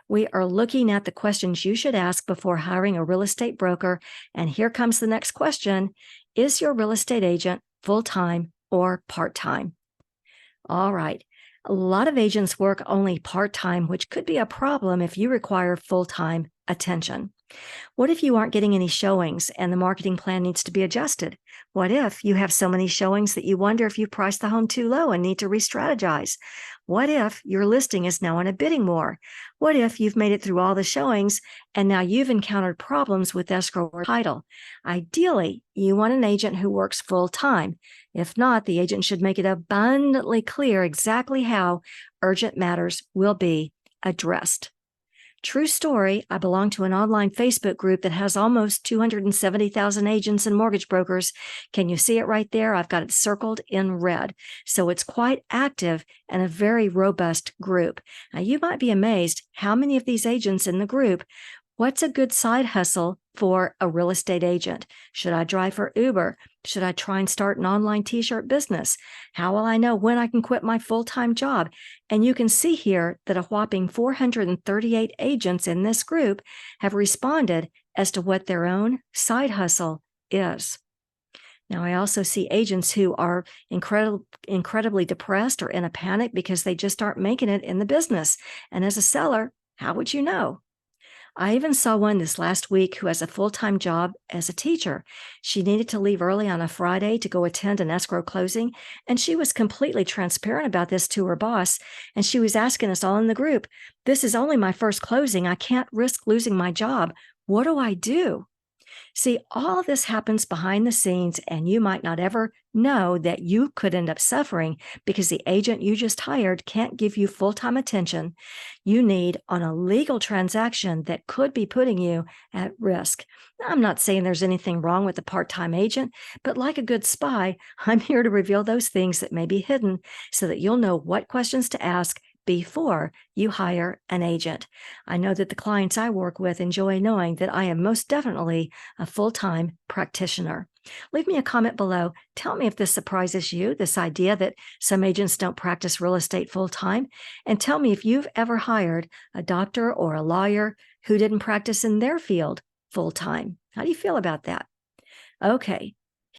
We are looking at the questions you should ask before hiring a real estate broker. And here comes the next question. Is your real estate agent full-time or part-time? All right. A lot of agents work only part-time, which could be a problem if you require full-time attention. What if you aren't getting any showings and the marketing plan needs to be adjusted? What if you have so many showings that you wonder if you priced the home too low and need to re-strategize? What if your listing is now in a bidding war? What if you've made it through all the showings and now you've encountered problems with escrow or title? Ideally, you want an agent who works full-time. If not, the agent should make it abundantly clear exactly how urgent matters will be addressed. True story, I belong to an online Facebook group that has almost 270,000 agents and mortgage brokers. Can you see it right there? I've got it circled in red. So it's quite active and a very robust group. Now, you might be amazed how many of these agents in the group. What's a good side hustle for a real estate agent? Should I drive for Uber? Should I try and start an online t-shirt business? How will I know when I can quit my full-time job? And you can see here that a whopping 438 agents in this group have responded as to what their own side hustle is. Now, I also see agents who are incredibly depressed or in a panic because they just aren't making it in the business. And as a seller, how would you know? I even saw one this last week who has a full-time job as a teacher. She needed to leave early on a Friday to go attend an escrow closing, and she was completely transparent about this to her boss, and she was asking us all in the group, "This is only my first closing. I can't risk losing my job. What do I do?" See, all this happens behind the scenes, and you might not ever know that you could end up suffering because the agent you just hired can't give you full-time attention you need on a legal transaction that could be putting you at risk. Now, I'm not saying there's anything wrong with a part-time agent, but like a good spy, I'm here to reveal those things that may be hidden so that you'll know what questions to ask before you hire an agent. I know that the clients I work with enjoy knowing that I am most definitely a full-time practitioner. Leave me a comment below. Tell me if this surprises you, this idea that some agents don't practice real estate full-time, and tell me if you've ever hired a doctor or a lawyer who didn't practice in their field full-time. How do you feel about that? Okay,